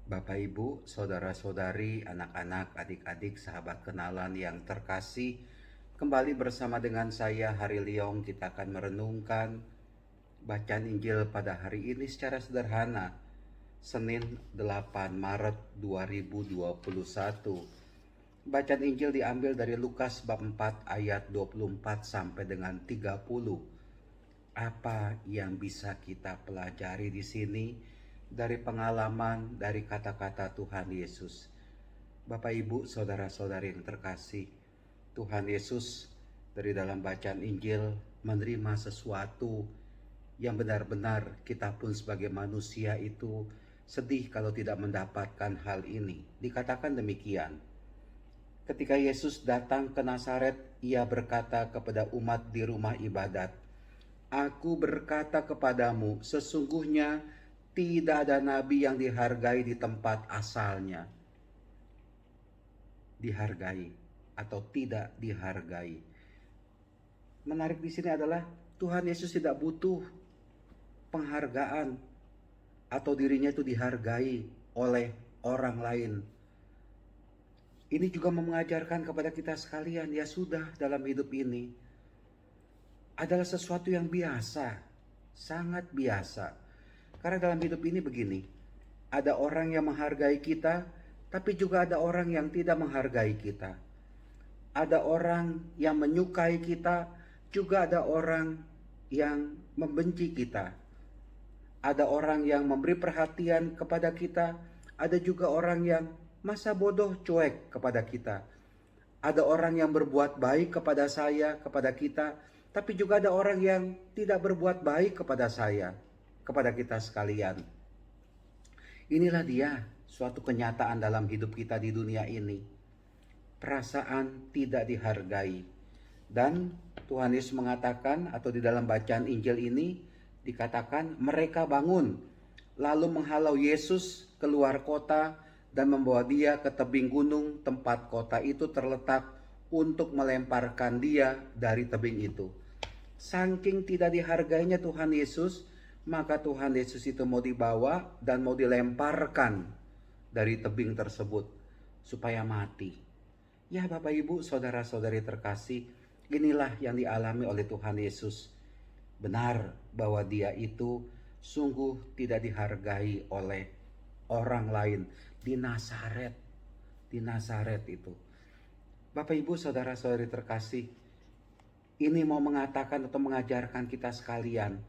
Bapak, Ibu, saudara-saudari, anak-anak, adik-adik, sahabat kenalan yang terkasih, kembali bersama dengan saya Hari Liong. Kita akan merenungkan bacaan Injil pada hari ini secara sederhana, Senin 8 Maret 2021. Bacaan Injil diambil dari Lukas bab 4 ayat 24 sampai dengan 30. Apa yang bisa kita pelajari di sini dari pengalaman, dari kata-kata Tuhan Yesus? Bapak, Ibu, saudara-saudari yang terkasih, Tuhan Yesus dari dalam bacaan Injil menerima sesuatu yang benar-benar kita pun sebagai manusia itu sedih kalau tidak mendapatkan hal ini. Dikatakan demikian, ketika Yesus datang ke Nazaret, ia berkata kepada umat di rumah ibadat, "Aku berkata kepadamu, sesungguhnya tidak ada nabi yang dihargai di tempat asalnya." Dihargai atau tidak dihargai. Menarik di sini adalah Tuhan Yesus tidak butuh penghargaan atau dirinya itu dihargai oleh orang lain. Ini juga mengajarkan kepada kita sekalian, ya sudah, dalam hidup ini adalah sesuatu yang biasa, sangat biasa. Karena dalam hidup ini begini, ada orang yang menghargai kita, tapi juga ada orang yang tidak menghargai kita. Ada orang yang menyukai kita, juga ada orang yang membenci kita. Ada orang yang memberi perhatian kepada kita, ada juga orang yang masa bodoh cuek kepada kita. Ada orang yang berbuat baik kepada saya, kepada kita, tapi juga ada orang yang tidak berbuat baik kepada saya, kepada kita sekalian. Inilah dia suatu kenyataan dalam hidup kita di dunia ini. Perasaan tidak dihargai. Dan Tuhan Yesus mengatakan, atau di dalam bacaan Injil ini dikatakan, mereka bangun lalu menghalau Yesus keluar kota dan membawa dia ke tebing gunung tempat kota itu terletak untuk melemparkan dia dari tebing itu. Saking tidak dihargainya Tuhan Yesus, maka Tuhan Yesus itu mau dibawa dan mau dilemparkan dari tebing tersebut supaya mati. Ya Bapak, Ibu, saudara-saudari terkasih, inilah yang dialami oleh Tuhan Yesus. Benar bahwa dia itu sungguh tidak dihargai oleh orang lain di Nazaret. Di Nazaret itu. Bapak, Ibu, saudara-saudari terkasih, ini mau mengatakan atau mengajarkan kita sekalian,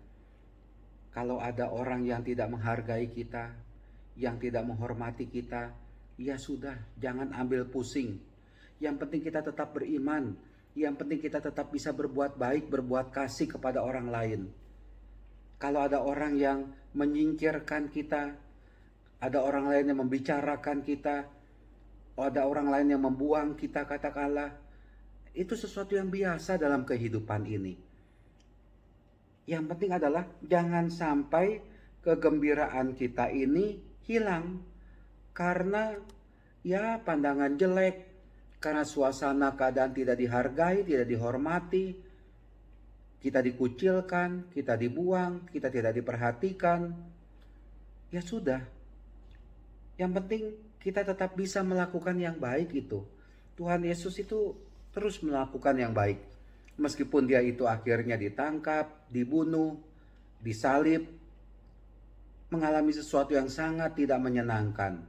kalau ada orang yang tidak menghargai kita, yang tidak menghormati kita, ya sudah, jangan ambil pusing. Yang penting kita tetap beriman, yang penting kita tetap bisa berbuat baik, berbuat kasih kepada orang lain. Kalau ada orang yang menyingkirkan kita, ada orang lain yang membicarakan kita, ada orang lain yang membuang kita, katakanlah, itu sesuatu yang biasa dalam kehidupan ini. Yang penting adalah jangan sampai kegembiraan kita ini hilang karena ya pandangan jelek, karena suasana keadaan tidak dihargai, tidak dihormati, kita dikucilkan, kita dibuang, kita tidak diperhatikan. Ya sudah, yang penting kita tetap bisa melakukan yang baik itu. Tuhan Yesus itu terus melakukan yang baik. Meskipun dia itu akhirnya ditangkap, dibunuh, disalib, mengalami sesuatu yang sangat tidak menyenangkan.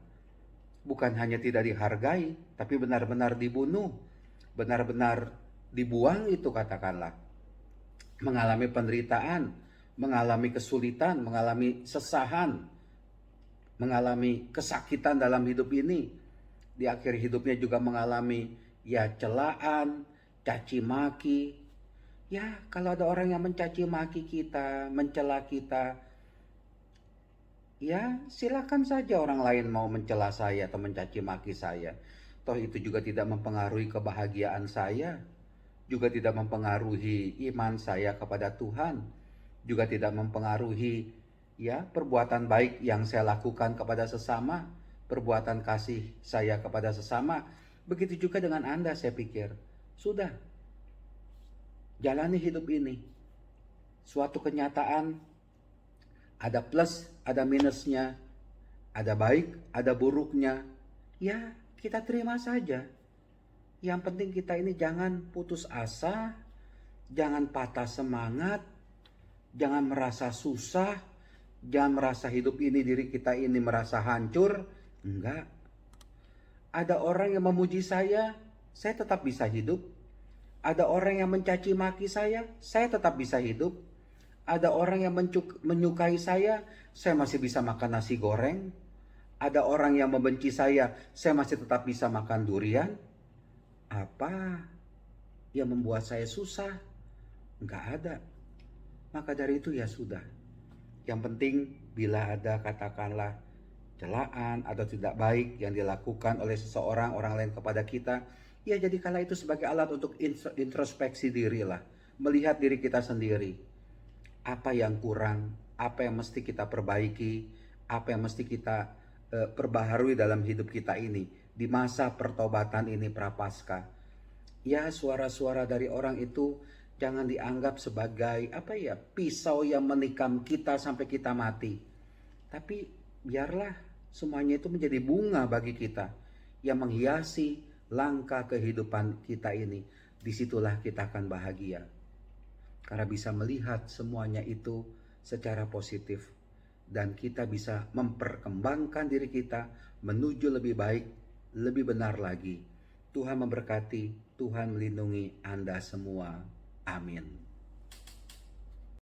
Bukan hanya tidak dihargai, tapi benar-benar dibunuh, benar-benar dibuang itu katakanlah. Mengalami penderitaan, mengalami kesulitan, mengalami sesahan, mengalami kesakitan dalam hidup ini. Di akhir hidupnya juga mengalami ya celaan, caci maki. Ya, kalau ada orang yang mencaci maki kita, mencela kita, ya silakan saja orang lain mau mencela saya atau mencaci maki saya. Toh itu juga tidak mempengaruhi kebahagiaan saya, juga tidak mempengaruhi iman saya kepada Tuhan, juga tidak mempengaruhi ya perbuatan baik yang saya lakukan kepada sesama, perbuatan kasih saya kepada sesama. Begitu juga dengan Anda, saya pikir. Sudah, jalani hidup ini. Suatu kenyataan, ada plus, ada minusnya, Ada baik, ada buruknya. Ya, kita terima saja. Yang penting kita ini jangan putus asa, jangan patah semangat, jangan merasa susah, jangan merasa hidup ini diri kita ini merasa hancur. Enggak. Ada orang yang memuji saya tetap bisa hidup. Ada orang yang mencaci maki saya tetap bisa hidup. Ada orang yang menyukai saya masih bisa makan nasi goreng. Ada orang yang membenci saya masih tetap bisa makan durian. Apa yang membuat saya susah? Enggak ada. Maka dari itu ya sudah. Yang penting bila ada katakanlah celaan atau tidak baik yang dilakukan oleh seseorang, orang lain kepada kita, ya jadikanlah itu sebagai alat untuk introspeksi diri lah. Melihat diri kita sendiri. Apa yang kurang, apa yang mesti kita perbaiki, apa yang mesti kita perbaharui dalam hidup kita ini. Di masa pertobatan ini prapaskah. Ya, suara-suara dari orang itu jangan dianggap sebagai pisau yang menikam kita sampai kita mati. Tapi biarlah semuanya itu menjadi bunga bagi kita yang menghiasi langkah kehidupan kita ini. Disitulah kita akan bahagia. Karena bisa melihat semuanya itu secara positif. Dan kita bisa memperkembangkan diri kita menuju lebih baik, lebih benar lagi. Tuhan memberkati, Tuhan melindungi Anda semua. Amin.